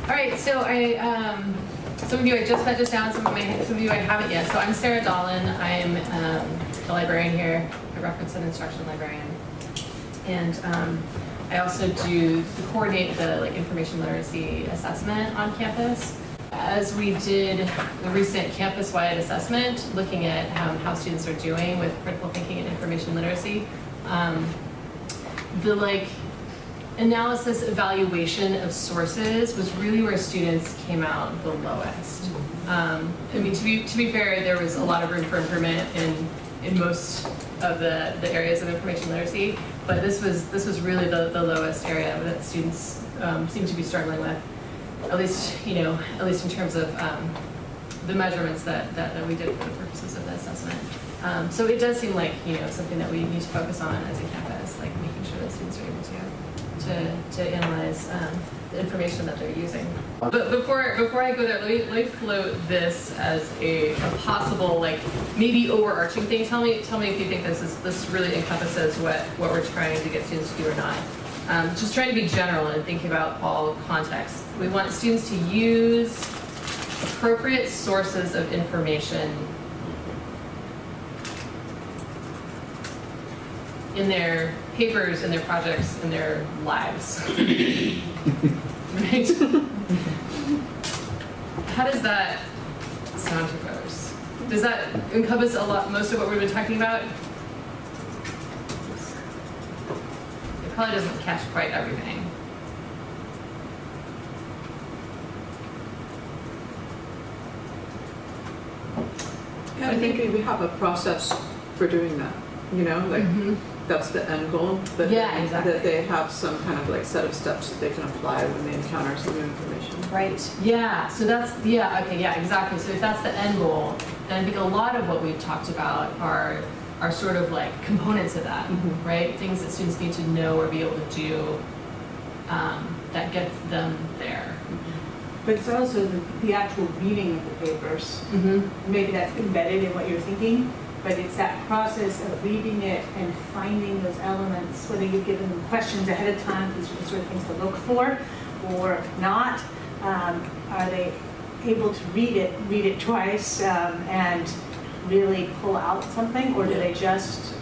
All right, so some of you I just met just now, some of you I haven't yet. So I'm Sarah Dahlen. I'm the librarian here, a reference and instruction librarian. And I also coordinate the information literacy assessment on campus. As we did the recent campus-wide assessment, looking at how students are doing with critical thinking and information literacy, the analysis evaluation of sources was really where students came out the lowest. I mean, to be fair, there was a lot of room for improvement in most of the areas of information literacy, but this was really the lowest area that students seem to be struggling with, at least in terms of the measurements that we did for the purposes of the assessment. So it does seem like something that we need to focus on as a campus, like making sure that students are able to analyze the information that they're using. But before I go there, let me float this as a possible maybe overarching thing. Tell me if you think this really encompasses what we're trying to get students to do or not. Just trying to be general and thinking about all contexts. We want students to use appropriate sources of information in their papers, in their projects, in their lives. Right? How does that sound to folks? Does that encompass most of what we've been talking about? It probably doesn't catch quite everything. Yeah, I think we have a process for doing that. That's the end goal. But exactly. That they have some kind of set of steps that they can apply when they encounter some new information. Right. Yeah. So that's okay. Yeah. Exactly. So if that's the end goal, then I think a lot of what we've talked about are sort of components of that, right? Things that students need to know or be able to do that gets them there. But it's also the actual reading of the papers. Maybe that's embedded in what you're thinking, but it's that process of reading it and finding those elements, whether you've given them questions ahead of time, these are the sort of things to look for, or not. Are they able to read it twice and really pull out something, or do they just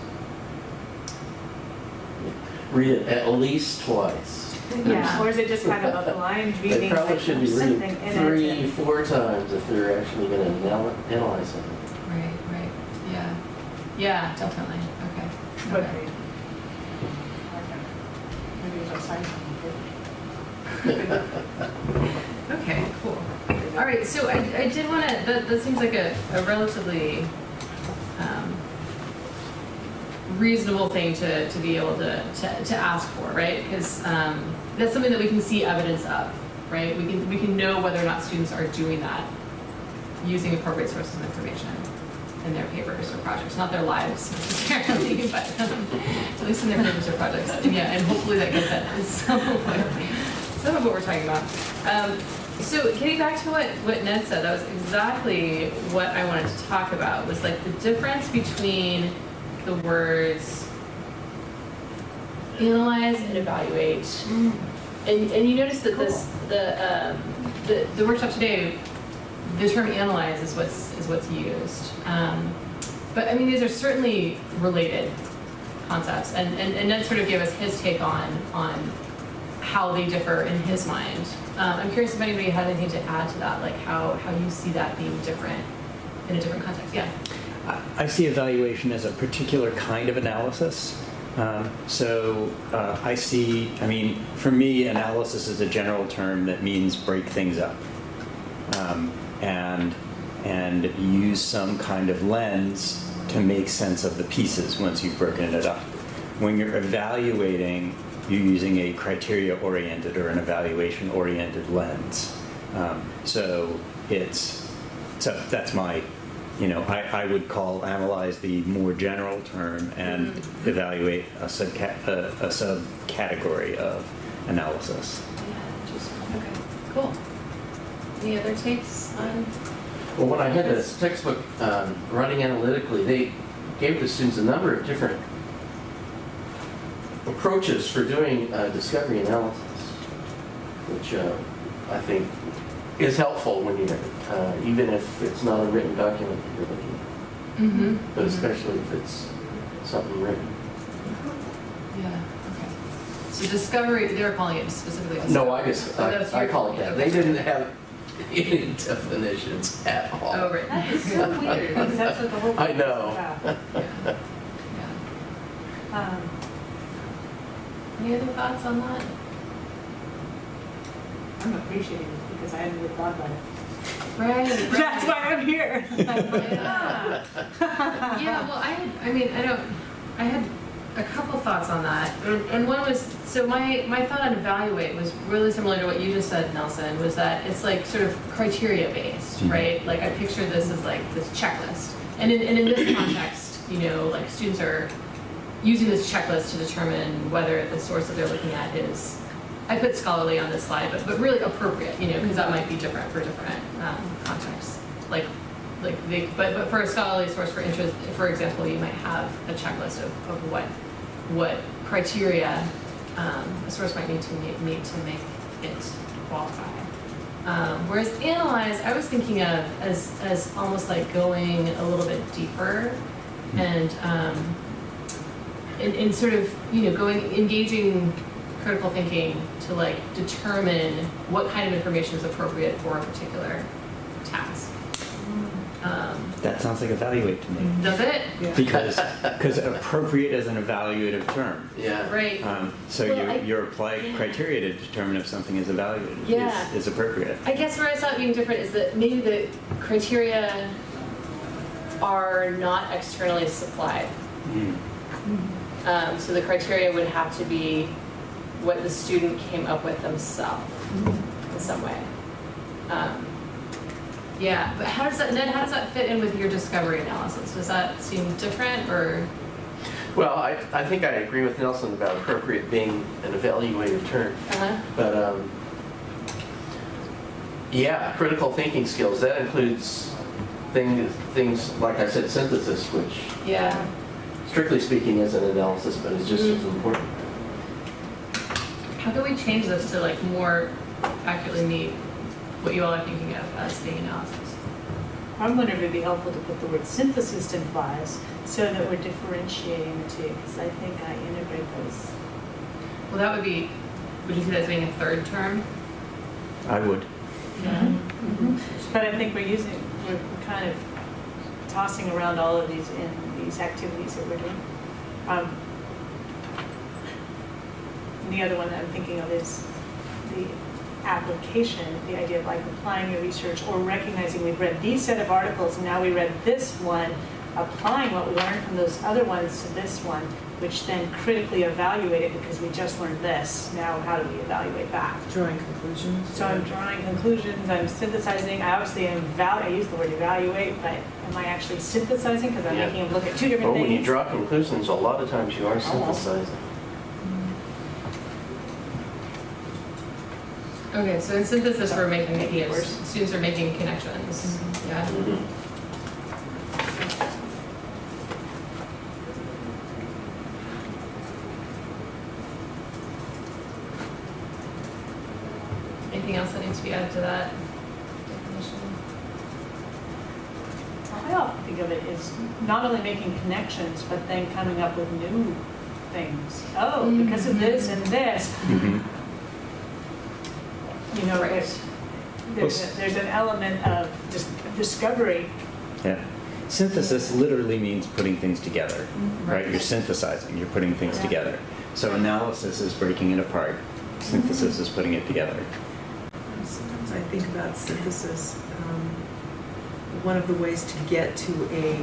read it at least twice? Yeah, or is it just kind of a blind reading? They probably should be reading in 3-4 times if they're actually going to analyze something. Right. Yeah, definitely. Okay. Maybe there's a sign. Okay, cool. All right, so I did want to, that seems like a relatively reasonable thing to be able to ask for, right? Because that's something that we can see evidence of, right? We can know whether or not students are doing that using appropriate sources of information in their papers or projects, not their lives necessarily, but at least in their papers or projects. And hopefully that gets at some of what we're talking about. So getting back to what Ned said, that was exactly what I wanted to talk about, was the difference between the words analyze and evaluate. And you notice that the workshop today, the term analyze is what's used. But I mean, these are certainly related concepts, and Ned sort of gave us his take on how they differ in his mind. I'm curious if anybody had anything to add to that, how you see that being different in a different context. Yeah. I see evaluation as a particular kind of analysis. For me, analysis is a general term that means break things up and use some kind of lens to make sense of the pieces once you've broken it up. When you're evaluating, you're using a criteria-oriented or an evaluation-oriented lens. So that's my, I would call analyze the more general term and evaluate a subcategory of analysis. Yeah, interesting. Okay, cool. Any other takes on? Well, when I had this textbook running analytically, they gave the students a number of different approaches for doing discovery analysis, which I think, is helpful when you're, even if it's not a written document that you're looking at, Mm-hmm. but especially if it's something written. Yeah, okay. So discovery, they were calling it specifically discovery. No, I just, Oh, that's I your- call it that. They didn't have any definitions at all. Oh, right. That is so weird, because that's what the whole I thing is know. about. Yeah. Yeah. Any other thoughts on that? I'm appreciating it because I hadn't really thought about it. Right. That's why I'm here. Yeah. Yeah, well, I had a couple thoughts on that. And one was, so my thought on evaluate was really similar to what you just said, Nelson, was that it's like sort of criteria based, right? Like I picture this as like this checklist. And in this context, you know, like students are using this checklist to determine whether the source that they're looking at is, I put scholarly on this slide, but really appropriate, you know, because that might be different for different contexts. But for a scholarly source for interest, for example, you might have a checklist of what criteria a source might need to make it qualify. Whereas analyze, I was thinking of as almost like going a little bit deeper and sort of, you know, engaging critical thinking to like determine what kind of information is appropriate for a particular task. That sounds like evaluate to me. Does it? Yeah. Because appropriate is an evaluative term. Yeah. Right. So Well, you apply criteria to determine if something is evaluated, Yeah. is appropriate. I guess where I saw it being different is that maybe the criteria are not externally supplied. Mm. So the criteria would have to be what the student came up with themselves in some way. Yeah, but Ned, how does that fit in with your discovery analysis? Does that seem different or? Well, I think I agree with Nelson about appropriate being an evaluative term. Uh-huh. But yeah, critical thinking skills, that includes things like I said, synthesis, which Yeah. strictly speaking is an analysis, but it's just as important. How can we change this to like more accurately meet what you all are thinking of as being analysis? I'm wondering if it'd be helpful to put the word synthesis in clause so that we're differentiating the two, because I think I integrate those. Well, that would you see that as being a third term? I would. Yeah. But I think we're kind of tossing around all of these in these activities that we're doing. And the other one that I'm thinking of is the application, the idea of like applying your research or recognizing we've read these set of articles and now we read this one, applying what we learned from those other ones to this one, which then critically evaluate it because we just learned this. Now how do we evaluate that? Drawing conclusions. So I'm drawing conclusions, I'm synthesizing, I obviously I use the word evaluate, but am I actually synthesizing? Because I'm Yeah. making them look at two different Well, things. when you draw conclusions, a lot of times you are synthesizing. Okay, so in synthesis, we're making ideas. Students are making connections. Yeah. Mhm. Anything else that needs to be added to that definition? I often think of it as not only making connections, but then coming up with new things. Oh, because of this and this, Mhm. you know, Right. there's an element of just discovery. Yeah. Synthesis literally means putting things together, right? Right. You're synthesizing, you're putting things Yeah. together. So analysis is breaking it apart. Synthesis is putting it together. Sometimes I think about synthesis, one of the ways to get to a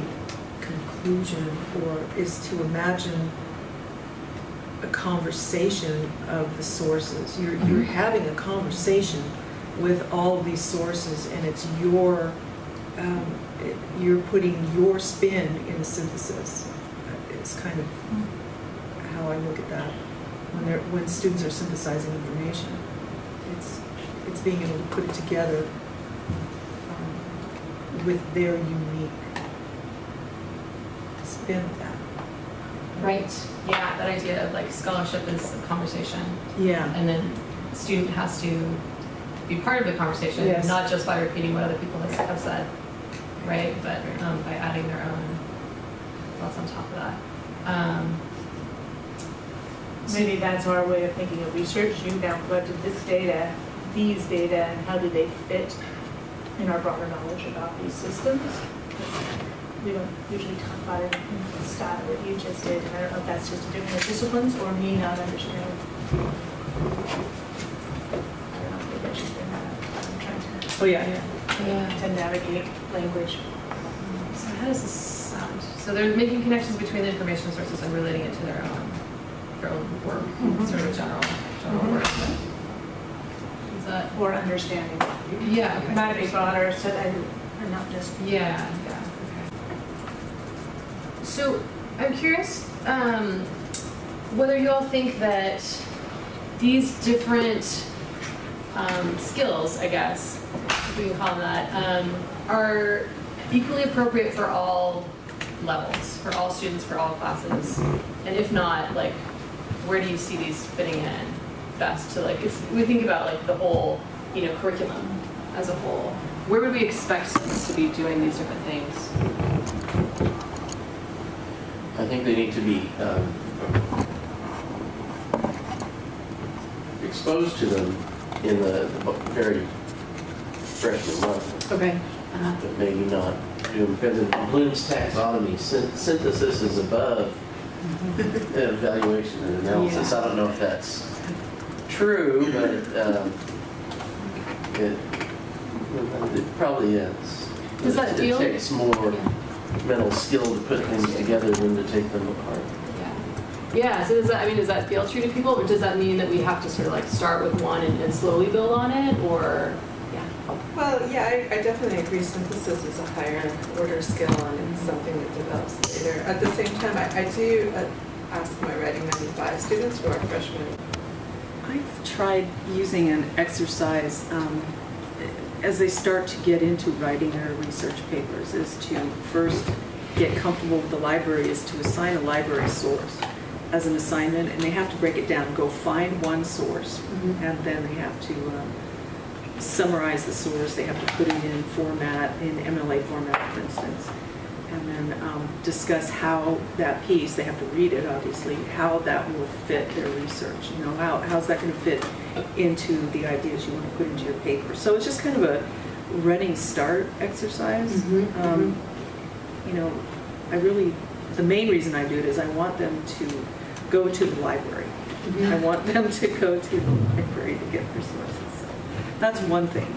conclusion is to imagine a conversation of the sources. You're having a conversation with all of these sources, and it's you're putting your spin in the synthesis. It's kind of how I look at that. When students are synthesizing information, it's being able to put it together with their unique spin of that. Right. Yeah, that idea of like scholarship is a conversation, Yeah. and then the student has to be part of the conversation, Yes. not just by repeating what other people have said, right? But by adding their own thoughts on top of that. Maybe that's our way of thinking of research. You now collected this data, these data, and how do they fit in our broader knowledge about these systems? We don't usually talk about it in the style that you just did. And I don't know if that's just to do with disciplines or me not understanding. I don't know, maybe I should bring that up. I'm trying Oh, yeah. Yeah. to navigate language. So how does this sound? So they're making connections between the information sources and relating it to their own work, sort of a general work. Is that? Or understanding. Yeah. Okay. Might be broader, so that I'm not just. Yeah. Okay. So I'm curious whether you all think that these different skills, I guess, if we can call them that, are equally appropriate for all levels, for all students, for all classes, and if not, like, where do you see these fitting in best? To like, if we think about like the whole, curriculum as a whole, where would we expect students to be doing these different things? I think they need to be exposed to them in the very freshman month, Okay. but maybe not do them, because in Bloom's taxonomy, synthesis is above evaluation and analysis. Yeah. I don't know if that's true, but it probably is. Does that feel- It takes more mental skill to put things together than to take them apart. Yeah, so does that feel true to people, or does that mean that we have to sort of like start with one and slowly build on it, or, Well, yeah, I definitely agree synthesis is a higher order skill and it's something that develops later. At the same time, I do ask my Writing 95 students who are freshmen. I've tried using an exercise as they start to get into writing their research papers, is to first get comfortable with the library, is to assign a library source as an assignment, and they have to break it down, go find one source, and then they have to summarize the source. They have to put it in format, in MLA format, for instance, and then discuss how that piece, they have to read it obviously, how that will fit their research. How's that going to fit into the ideas you want to put into your paper. So it's just kind of a running start exercise. The main reason I do it is I want them to go to the library. I want them to go to the library to get their sources. So that's one thing.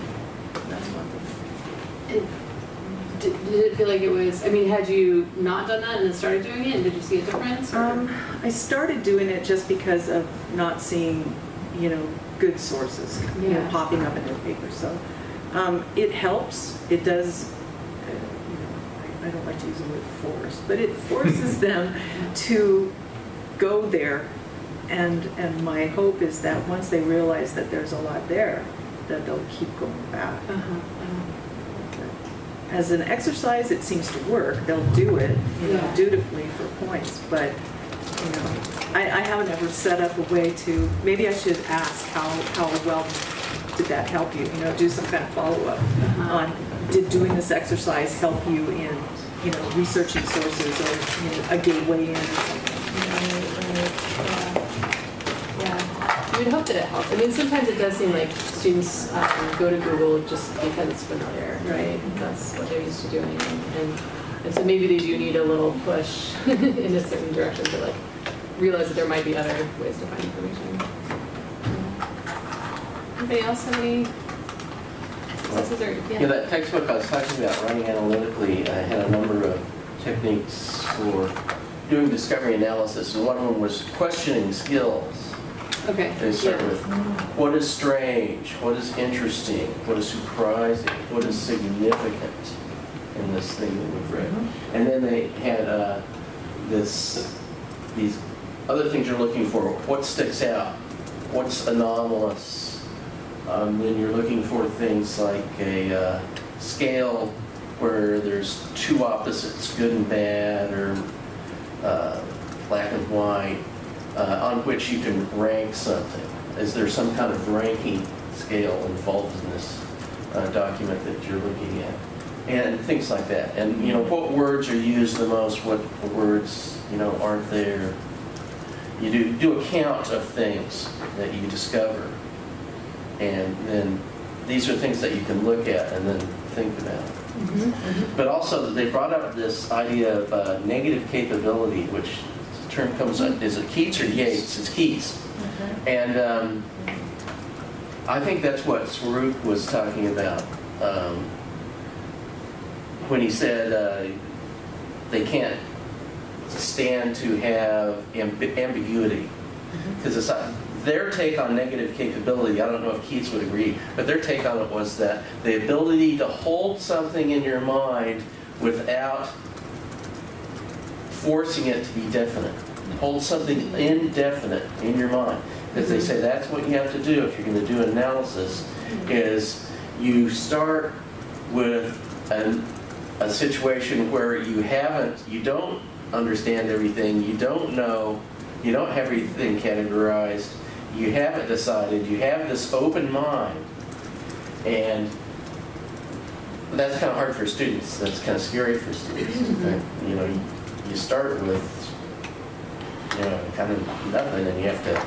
did it feel like it was, had you not done that and then started doing it, and did you see a difference? Or? I started doing it just because of not seeing, good sources popping up in their paper. So it helps. It does. I don't like to use the word force, but it forces them to go there. And my hope is that once they realize that there's a lot there, that they'll keep going back. As an exercise, it seems to work. They'll do it, dutifully for points. But I haven't ever set up a way to. Maybe I should ask how well did that help you? Do some kind of follow-up on did doing this exercise help you in researching sources or a gateway in or something. You would hope that it helps. Sometimes it does seem like students go to Google just because it's familiar, right? That's what they're used to doing. And so maybe they do need a little push in a certain direction to realize that there might be other ways to find information. Anybody else have any successes or? Yeah, that textbook I was talking about, Writing Analytically, had a number of techniques for doing discovery analysis, and one of them was questioning skills. Okay. They start with, what is strange, what is interesting, what is surprising, what is significant in this thing that we've read. And then they had these other things you're looking for. What sticks out? What's anomalous? Then you're looking for things like a scale where there's two opposites, good and bad, or black and white, on which you can rank something. Is there some kind of ranking scale involved in this document that you're looking at, and things like that. And what words are used the most, what words aren't there. You do a count of things that you discover, and then these are things that you can look at and then think about. But also they brought up this idea of negative capability, which the term comes up, is it Keats or Yeats? It's Keats. And I think that's what Swaroop was talking about when he said they can't stand to have ambiguity. Because it's their take on negative capability, I don't know if Keats would agree, but their take on it was that the ability to hold something in your mind without forcing it to be definite. Hold something indefinite in your mind. Because they say that's what you have to do if you're going to do analysis, is you start with a situation where you don't understand everything, you don't know, you don't have everything categorized, you haven't decided, you have this open mind, and that's kind of hard for students. That's kind of scary for students. You start with kind of nothing, and you have to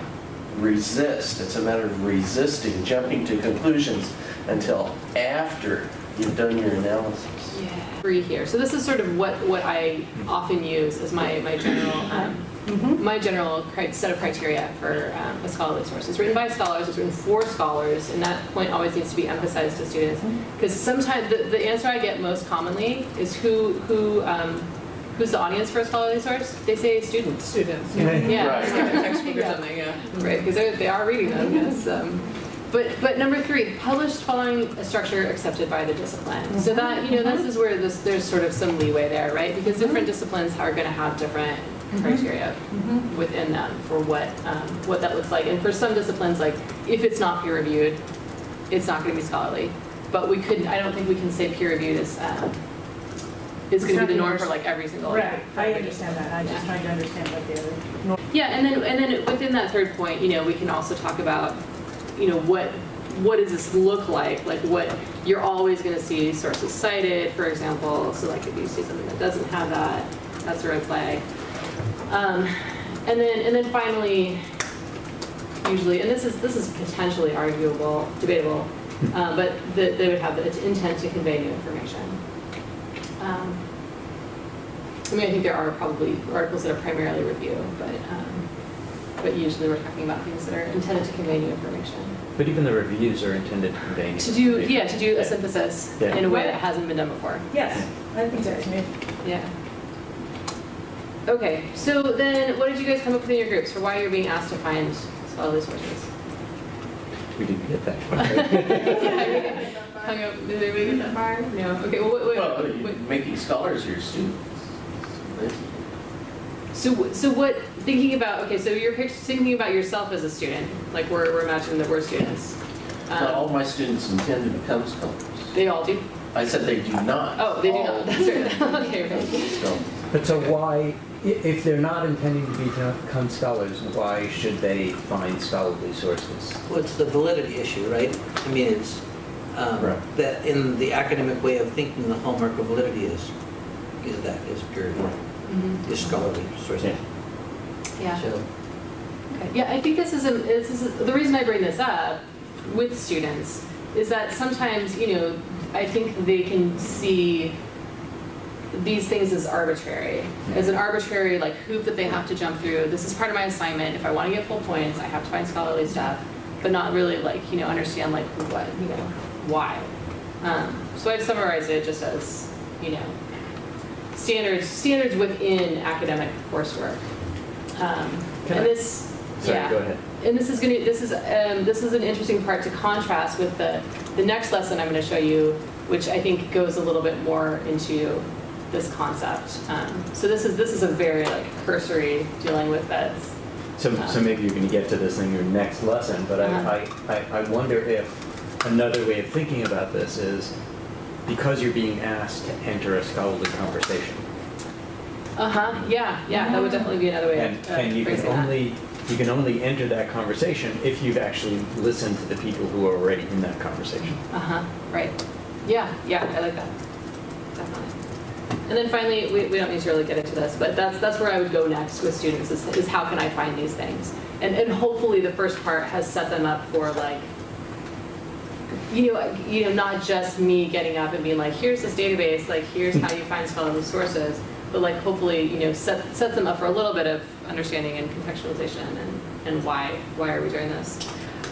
resist. It's a matter of resisting, jumping to conclusions until after you've done your analysis. Yeah. Three here. So this is sort of what I often use as my general set of criteria for a scholarly source. It's written by scholars, it's written for scholars, and that point always needs to be emphasized to students. Because sometimes the answer I get most commonly is who's the audience for a scholarly source? They say students. Students. Yeah. Right. Like a textbook or something, yeah. Right, because they are reading them, yes. But number three, published following a structure accepted by the discipline. So that, this is where there's sort of some leeway there, right? Because different disciplines are going to have different criteria within them for what that looks like. And for some disciplines, like if it's not peer reviewed, it's not going to be scholarly. But I don't think we can say peer reviewed is going to be the norm for like every single. Right, I understand that, I'm just trying to understand what the other. Yeah, and then within that third point, we can also talk about, what does this look like? Like what you're always going to see sources cited, for example. So like if you see something that doesn't have that, that's a red flag. And then finally, usually, and this is potentially debatable, but they would have the intent to convey new information. I think there are probably articles that are primarily review, but usually we're talking about things that are intended to convey new information. But even the reviews are intended to convey new information. To do a synthesis in a way that hasn't been done before. Yes, I think that's me. Yeah. Okay, so then what did you guys come up with in your groups for why you're being asked to find scholarly sources? We didn't get that far. Hung up, did anybody get that far? No. Okay, well, Making scholars your students. So what, thinking about, so you're thinking about yourself as a student, like we're imagining that we're students. Not all my students intend to become scholars. They all do? I said they do not. Oh, they do not, that's right. Okay, right. So, But so why, if they're not intending to become scholars, why should they find scholarly sources? Well, it's the validity issue, right? I mean, it's Right. that in the academic way of thinking, the hallmark of validity is peer review, is scholarly sources. Yeah. So, Okay. Yeah, I think this is the reason I bring this up with students is that sometimes, I think they can see these things as arbitrary, as an arbitrary like hoop that they have to jump through. This is part of my assignment. If I want to get full points, I have to find scholarly stuff, but not really understand what, why. So I've summarized it just as, standards within academic coursework. And this, Sorry, go ahead. And this is an interesting part to contrast with the next lesson I'm going to show you, which I think goes a little bit more into this concept. So this is a very cursory dealing with that. So maybe you're going to get to this in your next lesson, but I wonder if another way of thinking about this is because you're being asked to enter a scholarly conversation. Yeah, that would definitely be another way of And you can phrasing that. only You can only enter that conversation if you've actually listened to the people who are already in that conversation. Right. Yeah, I like that. Definitely. And then finally, we don't need to really get into this, but that's where I would go next with students is how can I find these things? And hopefully the first part has set them up for like, you know, not just me getting up and being like, here's this database, like here's how you find scholarly sources, but like hopefully, you know, set them up for a little bit of understanding and contextualization and why are we doing this?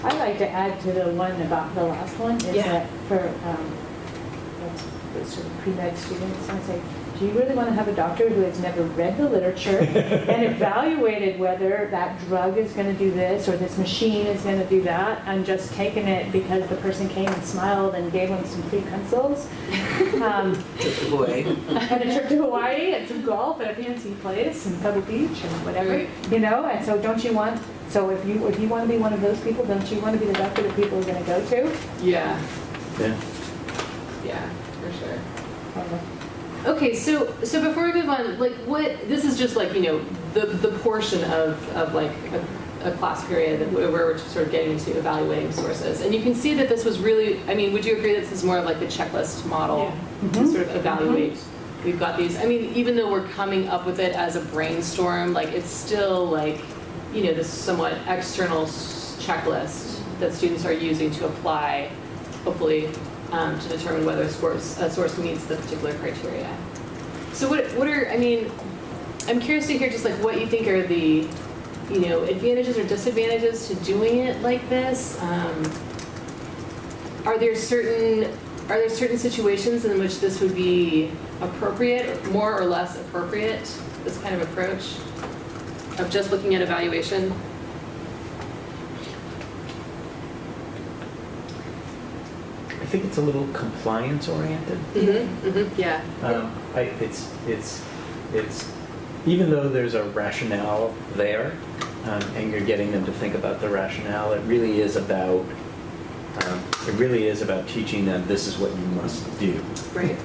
I'd like to add to the one about the last one, is that for sort of pre-med students, I say, do you really want to have a doctor who has never read the literature and evaluated whether that drug is going to do this or this machine is going to do that, and just taken it because the person came and smiled and gave them some free pencils? Trip to Hawaii. And a trip to Hawaii and some golf at a fancy place and Pebble Beach and whatever, Right. you know? And so don't you want, so if you want to be one of those people, don't you want to be the doctor that people are going to go to? Yeah, Yeah. for sure. Okay, so before we move on, like this is just like, you know, the portion of like a class period where we're sort of getting into evaluating sources. And you can see that this was really, I mean, would you agree that this is more of like the checklist model to sort of evaluate? We've got these, I mean, even though we're coming up with it as a brainstorm, like it's still like, you know, this somewhat external checklist that students are using to apply, hopefully, to determine whether a source meets the particular criteria. So what are, I mean, I'm curious to hear just like what you think are the, you know, advantages or disadvantages to doing it like this. Are there certain situations in which this would be appropriate, more or less appropriate, this kind of approach of just looking at evaluation? I think it's a little compliance oriented. Yeah. It's even though there's a rationale there, and you're getting them to think about the rationale, it really is about teaching them this is what you must do. Right.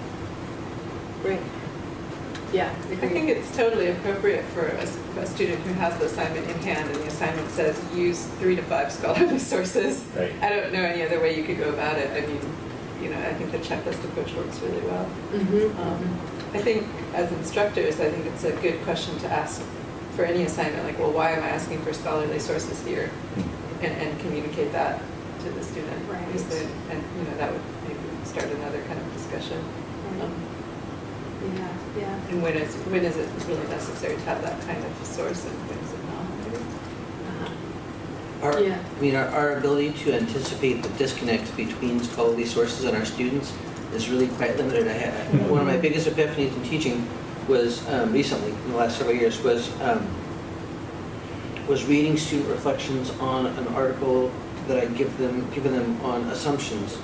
Yeah. I think it's totally appropriate for a student who has the assignment in hand and the assignment says use 3 to 5 scholarly sources. Right. I don't know any other way you could go about it. I mean, you know, I think the checklist approach works really well. I think as instructors, I think it's a good question to ask for any assignment, like, well, why am I asking for scholarly sources here? And communicate that to the student. Right. And, you know, that would maybe start another kind of discussion. Yeah. And when is it really necessary to have that kind of source and when is it not? I mean, our ability to anticipate the disconnect between scholarly sources and our students is really quite limited. One of my biggest epiphanies in teaching was recently, in the last several years, was reading student reflections on an article that I'd given them on assumptions.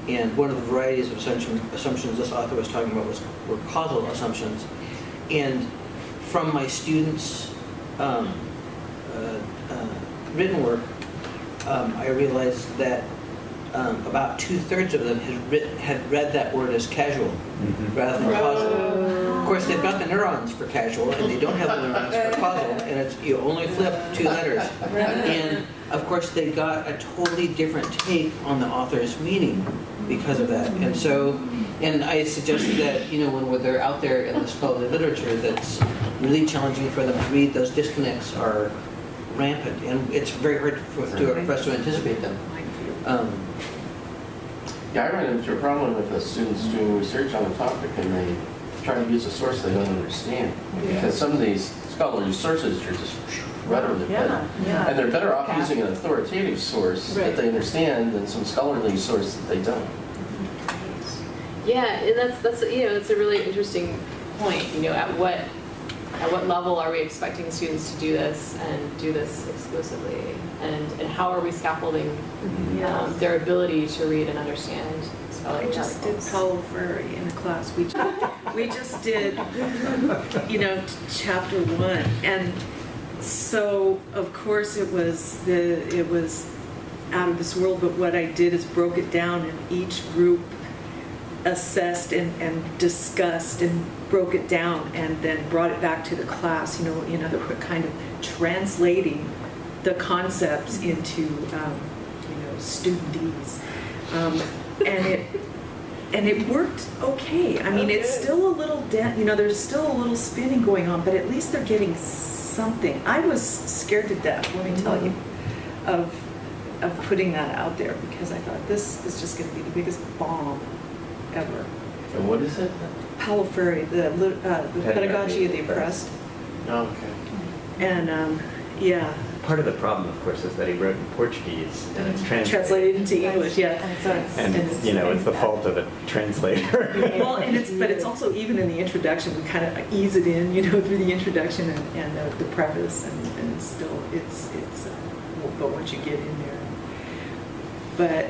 And one of the varieties of assumptions this author was talking about were causal assumptions. And from my students' written work, I realized that about 2/3 of them had read that word as casual rather than causal. Of course, they've got the neurons for casual, and they don't have the neurons for causal, and it's you only flip 2 letters. And of course, they got a totally different take on the author's meaning because of that. And so, and I suggested that, you know, when they're out there in the scholarly literature, that's really challenging for them to read. Those disconnects are rampant, and it's very hard for us to anticipate them. Yeah, I run into a problem if a student's doing research on a topic and they try to use a source they don't understand. Because some of these scholarly sources are just right over their head. And they're better off using an authoritative source that they understand than some scholarly source that they don't. Yeah, and that's you know, that's a really interesting point. You know, at what level are we expecting students to do this and do this exclusively, and how are we scaffolding their ability to read and understand scholarly I just did articles? Powell for in a class. We just did, you know, chapter 1, and so of course it was out of this world. But what I did is broke it down, and each group assessed and discussed and broke it down, and then brought it back to the class. You know, in other words, kind of translating the concepts into, studentese. And it worked okay. I mean, it's still a little, there's still a little spinning going on, but at least they're getting something. I was scared to death, let me tell you, of putting that out there, because I thought this is just going to be the biggest bomb ever. And what is it? Paulo Freire, the Pedagogy of the Oppressed. Oh, okay. And yeah, Part of the problem, of course, is that he wrote in Portuguese and it's translated into English, yeah. And it's the fault of the translator. Well, but it's also, even in the introduction, we kind of ease it in, through the introduction and the preface, and still it's but once you get in there. But,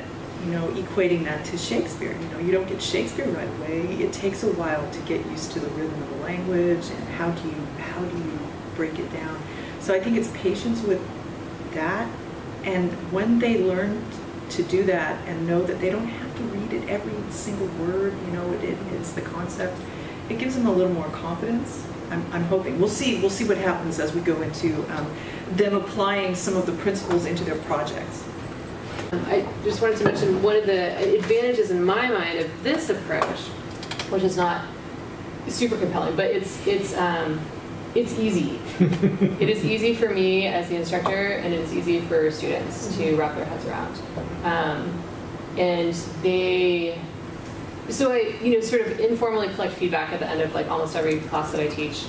equating that to Shakespeare, you don't get Shakespeare right away. It takes a while to get used to the rhythm of the language, and how do you break it down. So I think it's patience with that, and when they learn to do that and know that they don't have to read it every single word, it's the concept, it gives them a little more confidence. I'm hoping. We'll see what happens as we go into them applying some of the principles into their projects. I just wanted to mention one of the advantages in my mind of this approach, which is not super compelling, but it's easy. It is easy for me as the instructor, and it is easy for students to wrap their heads around. So I, sort of informally collect feedback at the end of almost every class that I teach,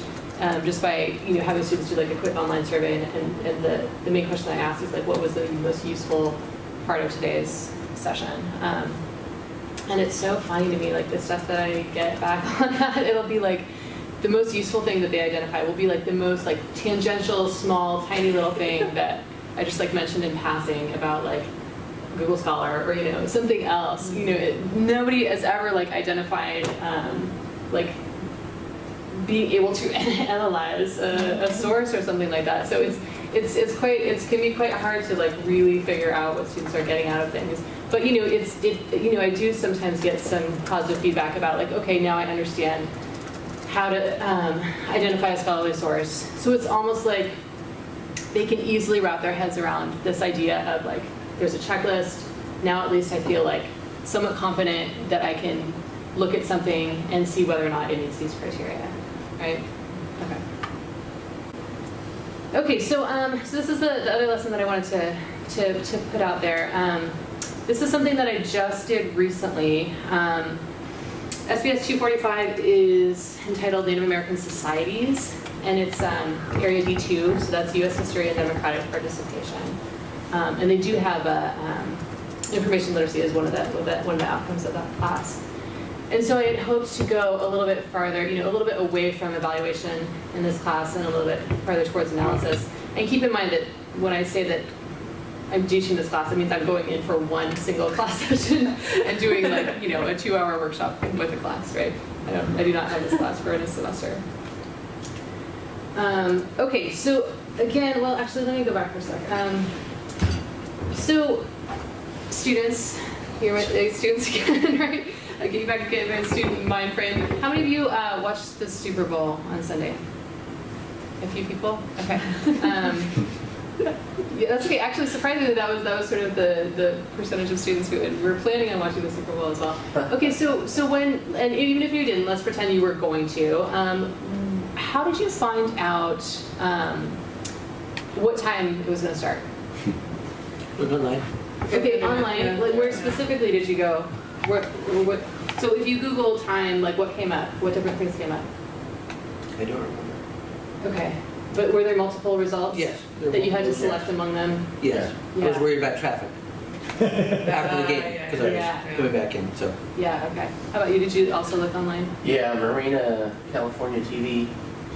just by having students do a quick online survey, and the main question I ask is what was the most useful part of today's session. And it's so funny to me, the stuff that I get back on that, it'll be the most useful thing that they identify will be the most tangential, small, tiny little thing that I just mentioned in passing about Google Scholar or something else. Nobody has ever identified being able to analyze a source or something like that. So it can be quite hard to really figure out what students are getting out of things. But I do sometimes get some positive feedback about okay, now I understand how to identify a scholarly source. So it's almost like they can easily wrap their heads around this idea of there's a checklist. Now at least I feel somewhat confident that I can look at something and see whether or not it meets these criteria, right? Okay, so this is the other lesson that I wanted to put out there. This is something that I just did recently. SBS 245 is entitled Native American Societies, and it's Area D2, so that's U.S. History and Democratic Participation. And they do have information literacy as one of the outcomes of that class. And so I had hoped to go a little bit farther, a little bit away from evaluation in this class and a little bit farther towards analysis. And keep in mind that when I say that I'm teaching this class, it means I'm going in for one single class session and doing a 2-hour workshop with a class, right? I do not have this class for a semester. Okay, so again, well, actually, let me go back for a sec. So students, here with students again, right? I'll get you back again in student mind frame. How many of you watched the Super Bowl on Sunday? A few people? Okay. Yeah, that's okay. Actually, surprisingly, that was sort of the percentage of students who were planning on watching the Super Bowl as well. Okay, so when, and even if you didn't, let's pretend you were going to. How did you find out what time it was going to start? Online. Okay, online. Where specifically did you go? So if you Google time, what came up? What different things came up? I don't remember. Okay. But were there multiple results? Yes. That you had to select among them? Yes. Yeah. I was worried about traffic after the game because I was going back in. So. Yeah. Okay. How about you? Did you also look online? Yeah, Marina, California TV,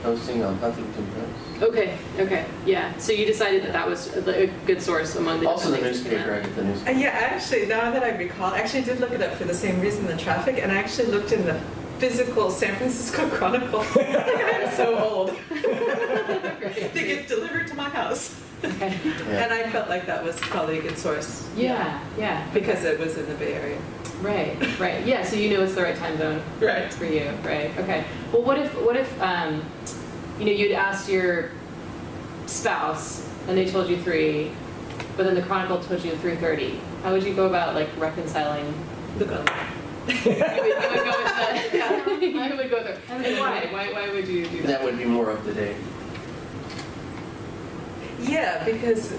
posting on Huffington Post. Okay. Yeah. So you decided that was a good source among the Also the different things that came newspaper, I out. get the newspaper. Yeah, actually, now that I recall, I actually did look it up for the same reason, the traffic, and I actually looked in the physical San Francisco Chronicle. I'm so old. It gets delivered to my house. Okay. Yeah. And I felt like that was probably a good source. Yeah. Because it was in the Bay Area. Right. Yeah. So you know it's the right time zone. Right. For you. Right. Okay. Well, what if you'd asked your spouse and they told you 3, but then the Chronicle told you 3:30. How would you go about like reconciling? Look on. You would go with the, you would go there. And why? Why would you do that? That would be more up to date. Yeah, because,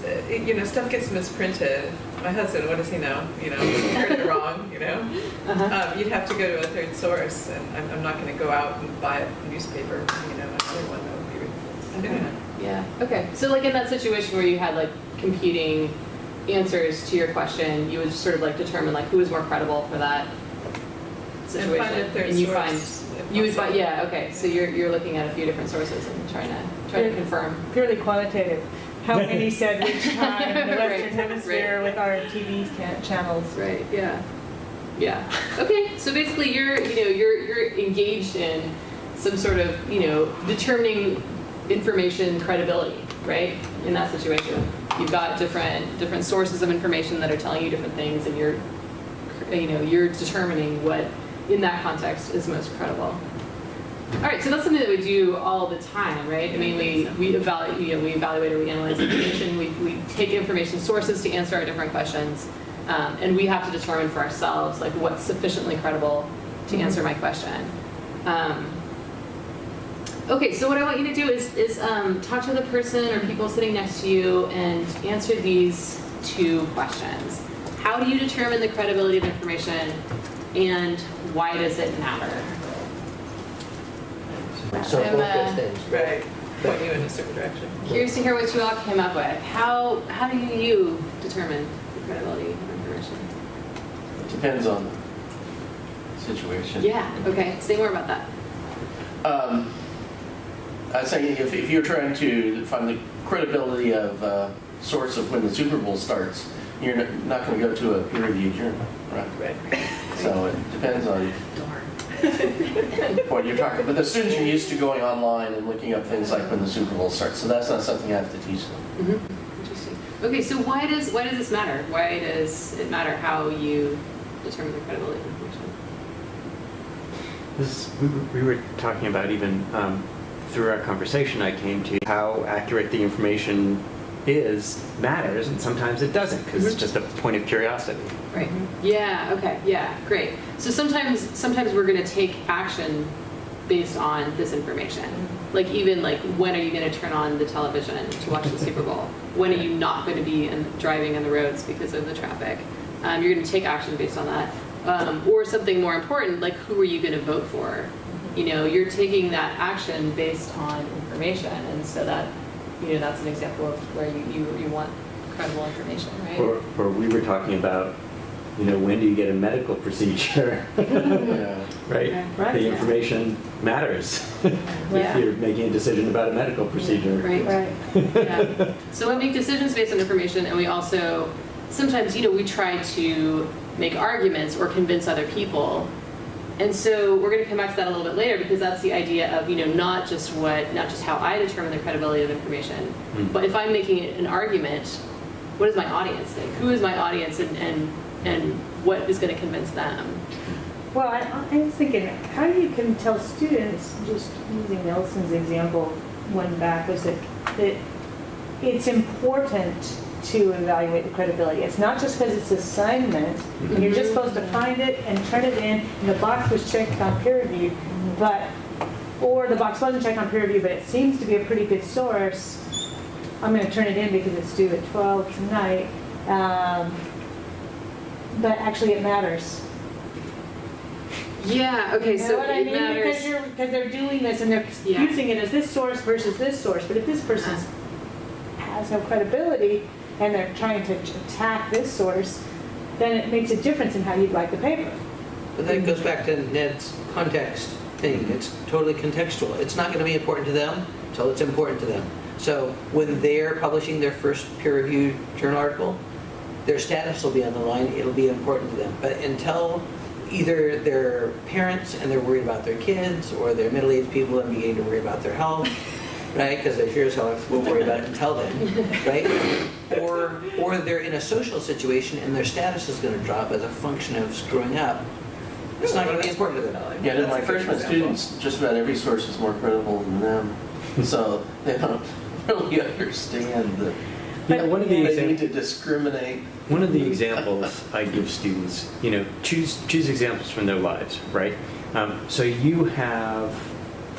stuff gets misprinted. My husband, what does he know? Heard it wrong, Uh-huh. You'd have to go to a third source, and I'm not going to go out and buy a newspaper, another one that would be ridiculous. Yeah. Okay. So like in that situation where you had like competing answers to your question, you would sort of like determine like who is more credible for that situation, And find a third and you source. you would find, yeah. Okay. So you're looking at a few different sources and trying to confirm. Purely quantitative. How many said which time in the Right, Western Hemisphere with our TV channels. Right. Yeah. Yeah. Okay. So basically, you're engaged in some sort of determining information credibility, right? In that situation, you've got different sources of information that are telling you different things, and you're determining what in that context is most credible. All right, so that's something that we do all the time, right? I mean, we evaluate, we evaluate or we analyze information. We take information sources to answer our different questions, and we have to determine for ourselves like what's sufficiently credible to answer my question. Okay, so what I want you to do is talk to the person or people sitting next to you and answer these 2 questions. How do you determine the credibility of information, and why does it matter? So I'm, both those things. Right. Point you in a certain direction. Curious to hear what you all came up with. How do you determine the credibility of information? It depends on the situation. Yeah, okay, say more about that. I'd say if you're trying to find the credibility of source of when the Super Bowl starts, you're not going to go to a peer-reviewed journal, right? Right. So it depends on what you're talking about. But the students are used to going online and looking up things like when the Super Bowl starts, so that's not something I have to teach them. Mm-hmm. Interesting. Okay, so why does this matter? Why does it matter how you determine the credibility of information? We were talking about even through our conversation, I came to how accurate the information matters, and sometimes it doesn't because it's just a point of curiosity. Right. Yeah. Okay. Yeah. Great. So sometimes we're going to take action based on this information. Like even like when are you going to turn on the television to watch the Super Bowl? When are you not going to be driving on the roads because of the traffic? You're going to take action based on that. Or something more important, like who are you going to vote for? You're taking that action based on information, and so that that's an example of where you want credible information, right? Or we were talking about, when do you get a medical procedure? Yeah. Right? Right. The information matters. Yeah. If you're making a decision about a medical procedure. Right. Yeah. So we make decisions based on information, and we also sometimes we try to make arguments or convince other people. And so we're going to come back to that a little bit later, because that's the idea of not just how I determine the credibility of information, but if I'm making an argument, what does my audience think? Who is my audience, and what is going to convince them? Well, I was thinking, how you can tell students, just using Nelson's example one back, was that it's important to evaluate the credibility. It's not just because it's assignment, and you're just supposed to find it and turn it in, and the box was checked on peer review, or the box wasn't checked on peer review, but it seems to be a pretty good source. I'm going to turn it in because it's due at 12 tonight. But actually it matters. Yeah, okay, You know so what I it mean? matters. Because they're doing this and they're Yeah. using it as this source versus this source. But if this person has no credibility and they're trying to attack this source, then it makes a difference in how you'd like the paper. But that goes back to Ned's context thing. It's totally contextual. It's not going to be important to them until it's important to them. So when they're publishing their first peer-reviewed journal article, their status will be on the line. It'll be important to them. But until either they're parents and they're worried about their kids, or they're middle-aged people and beginning to worry about their health, right? Because they sure as hell won't worry about it until then, right? Or they're in a social situation and their status is going to drop as a function of screwing up. It's not going to be important to them. Yeah, to my freshman students, just about every source is more credible than them. So they don't really understand One of the They need examples. to discriminate. One of the examples I give students, choose examples from their lives, right? So you have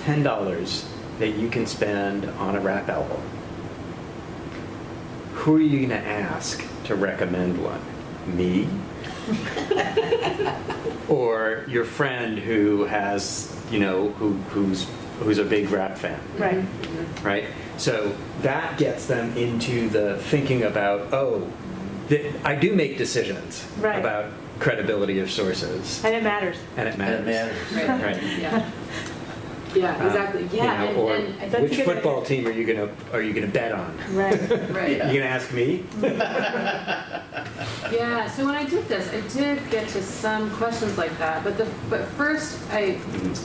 $10 that you can spend on a rap album. Who are you going to ask to recommend one? Me? Or your friend who has, who's a big rap fan? Right. Right? So that gets them into the thinking about, I do make decisions Right. about credibility of sources, And it matters. and it matters. And it matters. Right. Right. Yeah. Yeah, exactly. Yeah, Or and I That's which a good football idea. team are you gonna bet on? Right. right. Yeah. You gonna ask me? Yeah, so when I did this, I did get to some questions like that, but first I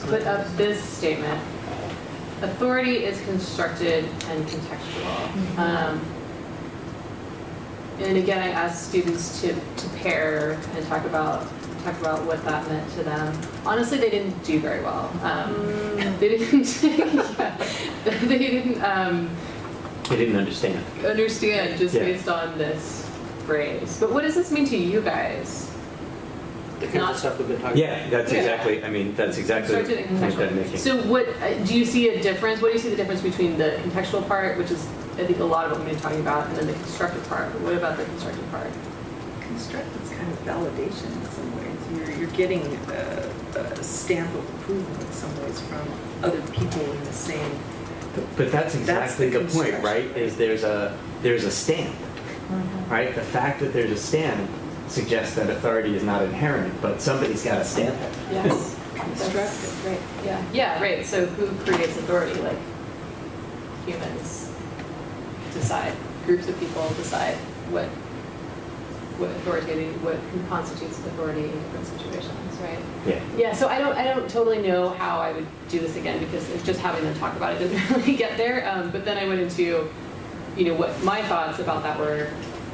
put up this statement. Authority is constructed and contextual. And again, I asked students to pair and talk about what that meant to them. Honestly, they didn't do very well. They didn't. They didn't understand. understand just Yeah. based on this phrase. But what does this mean to you guys? The kind Not- of stuff we've been talking about. Yeah, that's Yeah. exactly. that's exactly the Constructed and point I'm contextual. making. So what do you see a difference? What do you see the difference between the contextual part, which is I think a lot of what we've been talking about, and then the constructive part? What about the constructive part? Constructive is kind of validation in some ways. You're getting a stamp of approval in some ways from other people in the same. But that's exactly the the point, construction, right? Is there's a stamp, right? The fact that there's a stamp suggests that authority is not inherent, but somebody's got to stamp it. Yes. Constructive. Right. Yeah. Yeah. Right. So who creates authority? Like humans decide. Groups of people decide what constitutes authority in different situations. Right. Yeah. Yeah. So I don't totally know how I would do this again because it's just having them talk about it didn't really get there. But then I went into, what my thoughts about that were.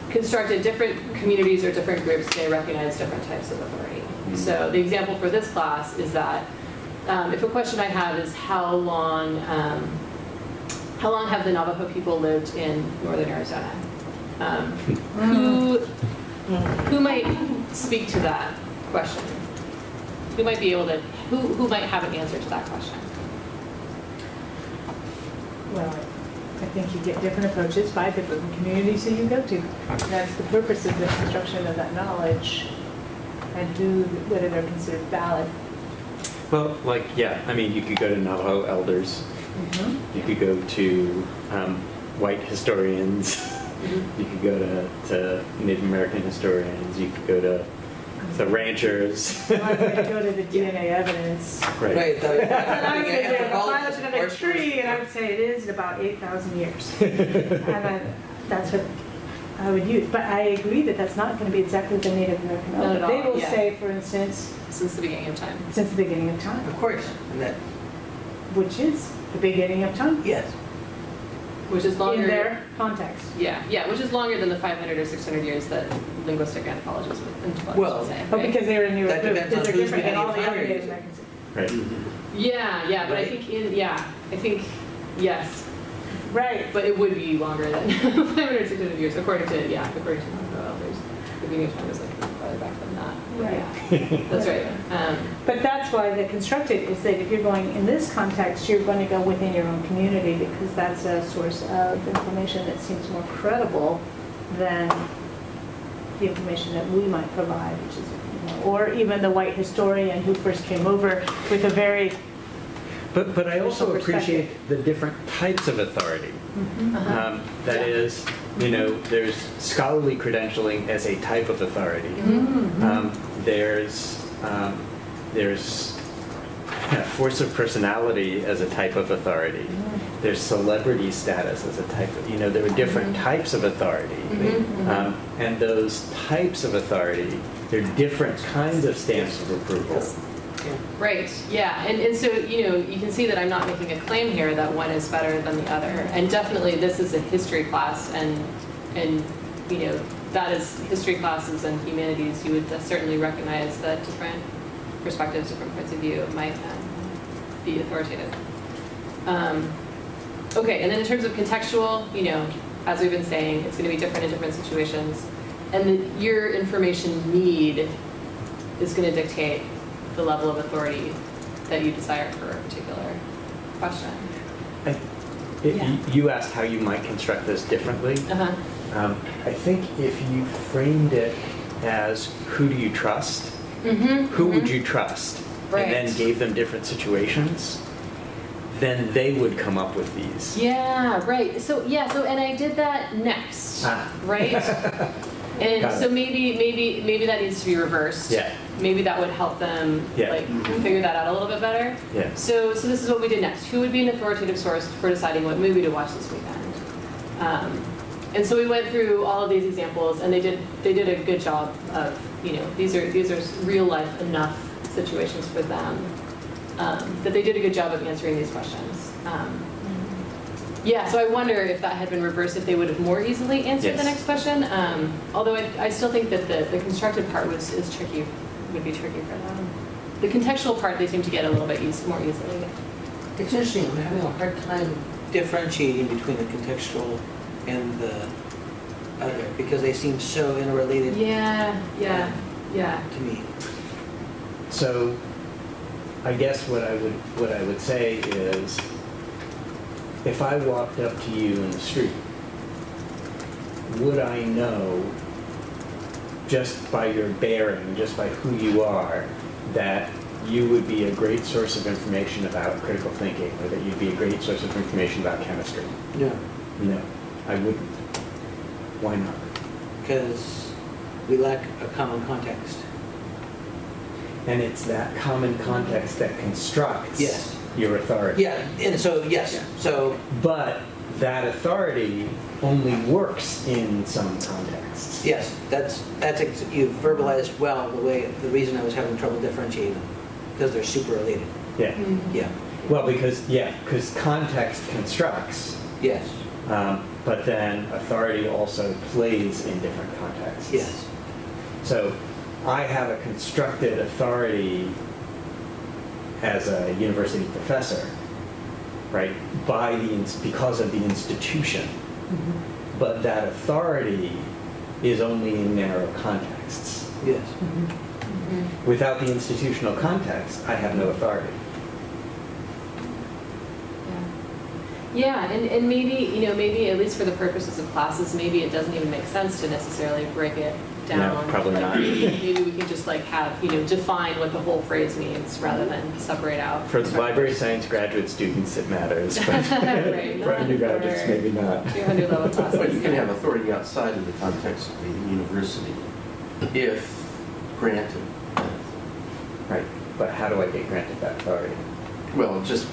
Constructed different communities or different groups, they recognize different types of authority. So the example for this class is that if a question I have is how long have the Navajo people lived in northern Arizona? Who might speak to that question? Who might be able to? Who might have an answer to that question? Well, I think you get different approaches by the different communities that you go to. That's the purpose of the construction of that knowledge and whether they're considered valid. Well, you could go to Navajo elders. You could go to white historians. You could go to Native American historians. You could go to the ranchers. So I'm going to go to the DNA evidence. Right, the And I would say, if I anthropologist, look of at a course, tree, and I would say it is about 8,000 years. And then that's what I would use. But I agree that that's not going to be exactly the Native American Not elder. at They all, will yeah. say, for instance, Since the beginning of time. since the beginning of time, Of course, and that, which is the beginning of time yes. Which is longer. in their context. Yeah, which is longer than the 500 or 600 years that linguistic anthropologists would Well, say. Oh, right? because they were in New That York. depends on They're who's different than all the beginning other of Native time. Americans. Right. Yeah, but I think yes, Right. but it would be longer than 500 or 600 years according to Navajo elders. The beginning of time is like farther back than that. Right. Yeah, that's right. But that's why the constructed is that if you're going in this context, you're going to go within your own community because that's a source of information that seems more credible than the information that we might provide, which is, or even the white historian who first came over with a very But I also Perspective. appreciate the different types of authority. That is, there's scholarly credentialing as a type of authority. There's force of personality as a type of authority. There's celebrity status as a type of, there are different types of authority. And those types of authority, they're different kinds of stamps of approval. Right, yeah, and so, you can see that I'm not making a claim here that one is better than the other. And definitely this is a history class and that is history classes and humanities, you would certainly recognize that different perspectives, different points of view might be authoritative. Okay, and then in terms of contextual, as we've been saying, it's going to be different in different situations. And your information need is going to dictate the level of authority that you desire for a particular question. You asked how you might construct this differently. Uh-huh. I think if you framed it as who do you trust, who would you trust, Right. and then gave them different situations, then they would come up with these. Yeah, right. So and I did that next, right? And Got so it. maybe that needs to be reversed. Yeah. Maybe that would help them Yeah. figure that out a little bit better. Yeah. So this is what we did next. Who would be an authoritative source for deciding what movie to watch this weekend? And so we went through all of these examples, and they did a good job of, these are real life enough situations for them that they did a good job of answering these questions. So I wonder if that had been reversed, if they would have more easily answered the Yes. next question. Although I still think that the constructed part would be tricky for them. The contextual part they seem to get a little bit more easily. It's interesting, I'm having a hard time differentiating between the contextual and the other, because they seem so interrelated Yeah. to me. So, I guess what I would say is, if I walked up to you in the street, would I know, just by your bearing, just by who you are, that you would be a great source of information about critical thinking, or that you'd be a great source of information about chemistry? No, No, I wouldn't. Why not? because we lack a common context. And it's that common context that constructs Yes. your authority. Yeah, and so, yes, so, But that authority only works in some contexts. yes, you've verbalized well the reason I was having trouble differentiating them, because they're super related. Yeah. Yeah, Well, because context constructs, yes, but then authority also plays in different contexts. yes, So I have a constructed authority as a university professor, right, because of the institution. But that authority is only in narrow contexts. yes. Without the institutional context, I have no authority. Yeah, and maybe at least for the purposes of classes, maybe it doesn't even make sense to necessarily break it down. No, probably not. Maybe we can just have define what the whole phrase means rather than separate out. For the library science graduate students, it matters. But Right, for undergraduates, not maybe not. 200 level classes. But you can have authority outside of the context of the university if granted. Right. But how do I get granted that authority? Well, just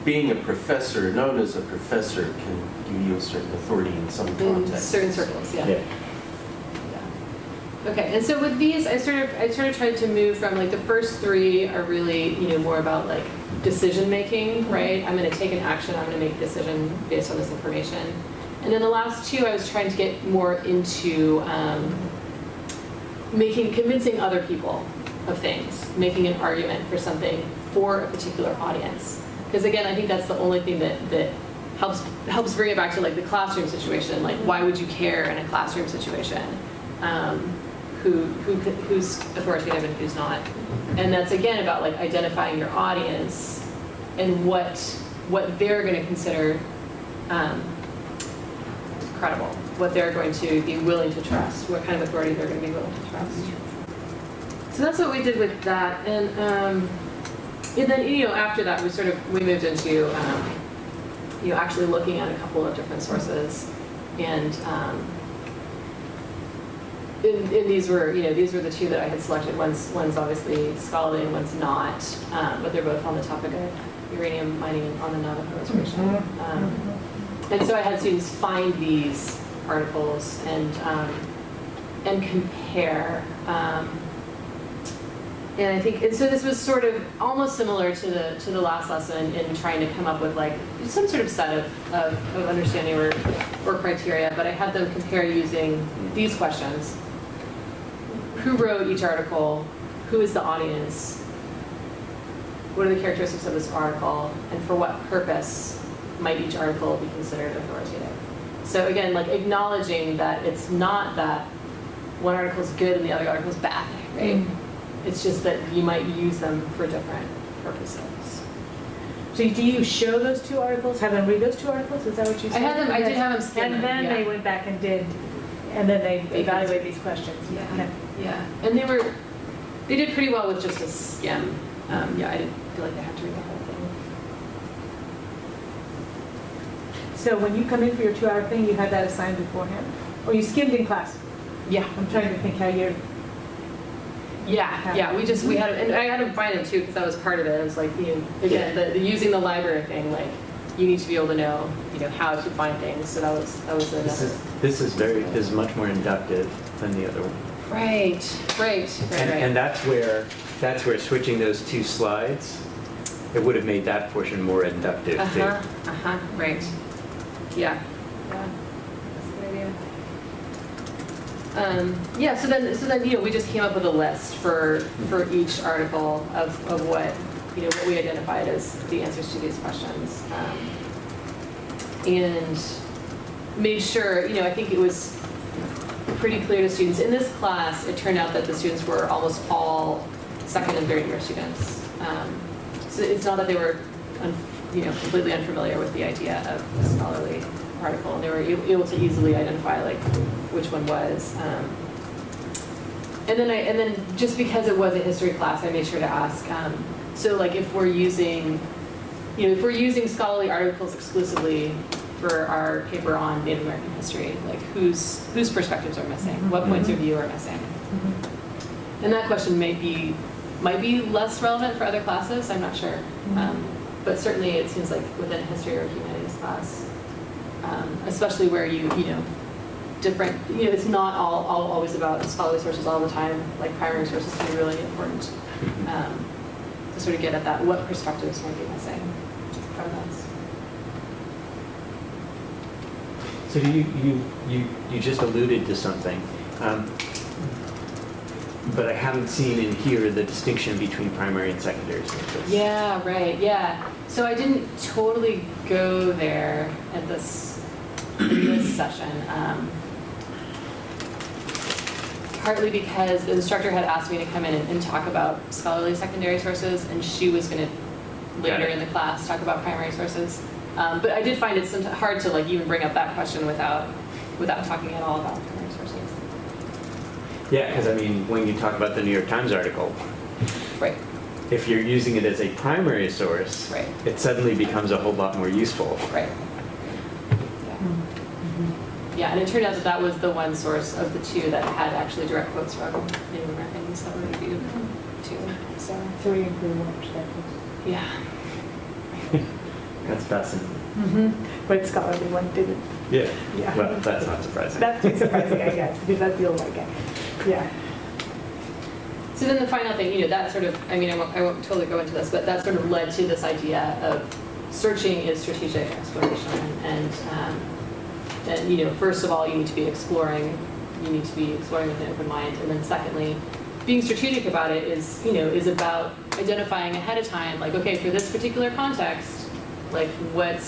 being a professor, known as a professor, can give you a certain authority in some In context. certain circles, yeah. Yeah. Okay, and so with these, I sort of tried to move from the first three are really more about decision making, right? I'm going to take an action, I'm going to make a decision based on this information, and then the last two I was trying to get more into convincing other people of things, making an argument for something for a particular audience. Because again, I think that's the only thing that helps bring it back to the classroom situation. Why would you care in a classroom situation? Who's authoritative and who's not? And that's again about identifying your audience and what they're going to consider credible, what they're going to be willing to trust, what kind of authority they're going to be willing to trust. So that's what we did with that, and then after that we moved into actually looking at a couple of different sources, and these were the two that I had selected. One's obviously scholarly and one's not, but they're both on the topic of uranium mining on the Navajo Reservation. And so I had students find these articles and compare. And I think, and so this was sort of almost similar to the last lesson in trying to come up with some sort of set of understanding or criteria, but I had them compare using these questions. Who wrote each article? Who is the audience? What are the characteristics of this article? And for what purpose might each article be considered authoritative? So again, like acknowledging that it's not that one article is good and the other article is bad, right? It's just that you might use them for different purposes. So do you show those two articles, have them read those two articles? Is that what you said? I did have them skim And them, then they yeah. went back and did, and then they evaluate these questions. Yeah. Okay. Yeah, and they did pretty well with just a skim. Yeah, I didn't feel like they had to read the whole thing. So when you come in for your 2-hour thing, you had that assigned beforehand? Or you skimmed in class? Yeah. I'm trying to think how you're, Yeah, we had, and I had them find them too, because that was part of it. It was like, again, the using the library thing, like, you need to be able to know, how to find things, so that was another. This is much more inductive than the other one. Right. And that's where switching those two slides, it would have made that portion more inductive too. Right. Yeah, that's a good idea. So then, we just came up with a list for each article of what, what we identified as the answers to these questions. And made sure, I think it was pretty clear to students. In this class, it turned out that the students were almost all second and third year students. So it's not that they were, completely unfamiliar with the idea of a scholarly article, and they were able to easily identify like which one was. And then just because it was a history class, I made sure to ask. So like if we're using scholarly articles exclusively for our paper on Native American history, like whose perspectives are missing, what points of view are missing, and that question might be less relevant for other classes. I'm not sure, but certainly it seems like within a history or humanities class, especially where different, it's not always about scholarly sources all the time. Like primary sources can be really important to sort of get at that, what perspectives might be missing from those. So you just alluded to something, but I haven't seen in here the distinction between primary and secondary sources. Yeah, right, yeah. So I didn't totally go there at this session. Partly because the instructor had asked me to come in and talk about scholarly secondary sources, and she was going to later in the class talk about primary sources. But I did find it hard to even bring up that question without talking at all about primary sources. Yeah, because when you talk about the New York Times article, Right. if you're using it as a primary source, Right. it suddenly becomes a whole lot more useful. Right. Yeah, and it turned out that was the one source of the two that had actually direct quotes from Native Americans that were reviewed too. So we include more perspectives. yeah. That's fascinating. But scholarly one didn't. Yeah. Yeah. Well, that's not surprising. That's too surprising, I guess, because that's the old white guy. Yeah. So then the final thing, that sort of, I won't totally go into this, but that sort of led to this idea of searching is strategic exploration. And first of all, you need to be exploring with an open mind. And then secondly, being strategic about it is about identifying ahead of time, like, okay, for this particular context, like what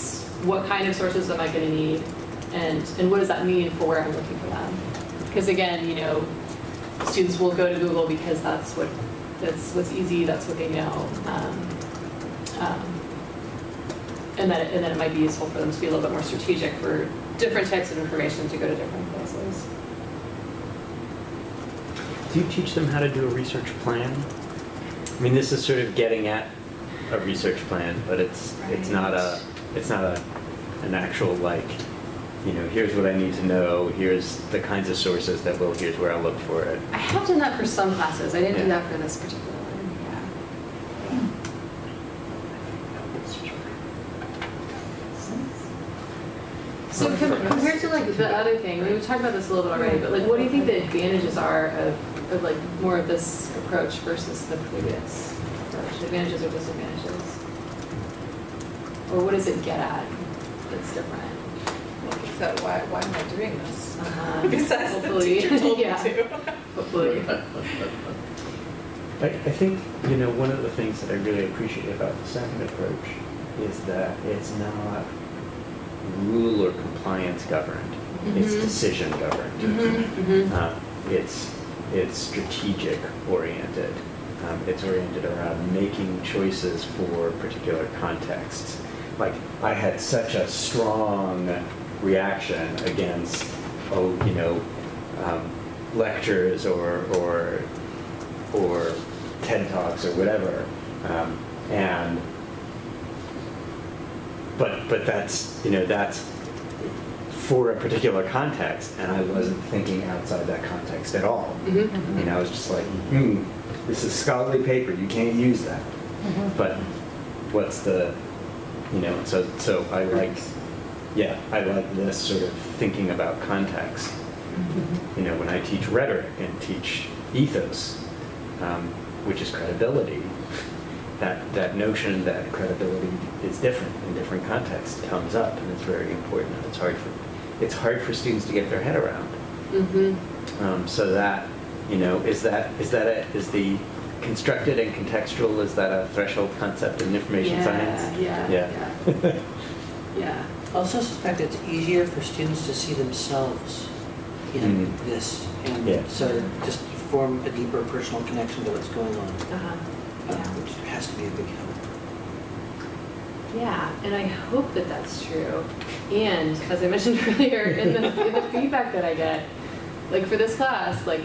kind of sources am I going to need, and what does that mean for where I'm looking for them? Because again, students will go to Google because that's what's easy, that's what they know, and then it might be useful for them to be a little bit more strategic for different types of information to go to different places. Do you teach them how to do a research plan? This is sort of getting at a research plan, but it's not an actual here's what I need to know, here's the kinds of sources that here's where I'll look for it. I have done that for some classes. I didn't do that for this particular one. Yeah. So compared to the other thing, we've talked about this a little bit already, but what do you think the advantages are of more of this approach versus the previous approach? Advantages or disadvantages? Or what does it get at that's different? So why am I doing this? Besides Hopefully. The teacher told me to. Hopefully. I think, one of the things that I really appreciate about the second approach is that it's not rule or compliance governed. It's decision governed. It's strategic oriented. It's oriented around making choices for particular contexts. Like, I had such a strong reaction against, lectures or TED Talks or whatever, but that's for a particular context, and I wasn't thinking outside that context at all. I was just like, this is scholarly paper, you can't use that. But what's the, so I like this sort of thinking about context. When I teach rhetoric and teach ethos, which is credibility, that notion that credibility is different in different contexts comes up, and it's very important. And it's hard for students to get their head around. So that, is the constructed and contextual, is that a threshold concept in information science? Yeah. I also suspect it's easier for students to see themselves in this, and so just form a deeper personal connection to what's going on, which has to be a big help. Yeah, and I hope that that's true. And as I mentioned earlier, in the feedback that I get, like for this class, like,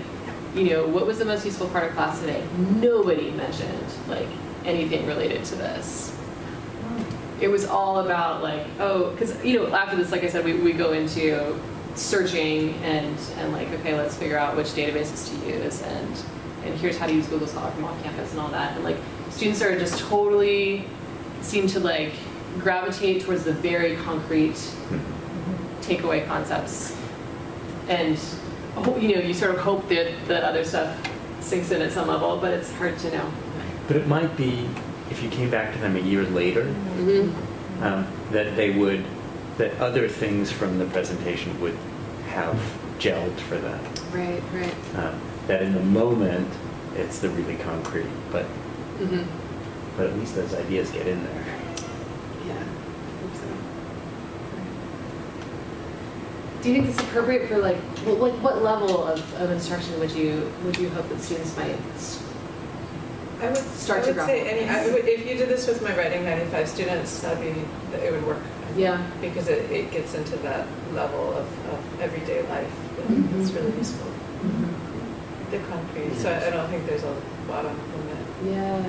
what was the most useful part of class today? Nobody mentioned like anything related to this. It was all about like, because after this, like I said, we go into searching and like, okay, let's figure out which databases to use, and here's how to use Google Scholar from off campus and all that. And like, students are just totally seem to like gravitate towards the very concrete takeaway concepts, and you sort of hope that the other stuff sinks in at some level, but it's hard to know. But it might be, if you came back to them a year later, that other things from the presentation would have gelled for them. Right. That in the moment, it's the really concrete, but at least those ideas get in there. Yeah, I think so. Do you think it's appropriate for like what level of instruction would you hope that students might I would start to grapple? If you did this with my writing 95 students, it would work. Yeah. Because it gets into that level of everyday life. It's really useful. The concrete. So I don't think there's a bottom limit. Yeah.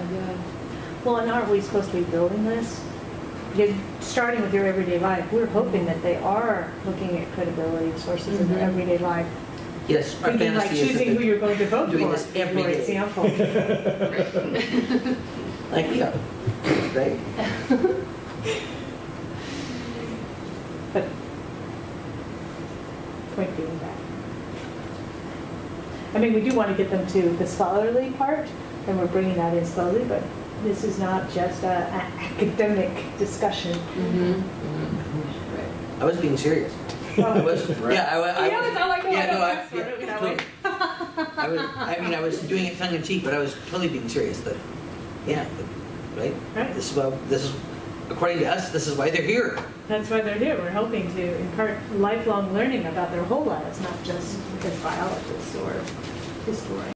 Well, and aren't we supposed to be building this? Because starting with your everyday life, we're hoping that they are looking at credibility sources in their everyday life. Yes, our Thinking like fantasy is choosing who you're going to vote doing for, this every for day. example. Like we are, right? But point being that. I mean, we do want to get them to the scholarly part, and we're bringing that in slowly, but this is not just an academic discussion. I was being serious. I was, I was doing it tongue in cheek, but I was totally being serious. That, right? This is, according to us, this is why they're here. That's why they're here. We're hoping to impart lifelong learning about their whole lives, not just as biologists or historians.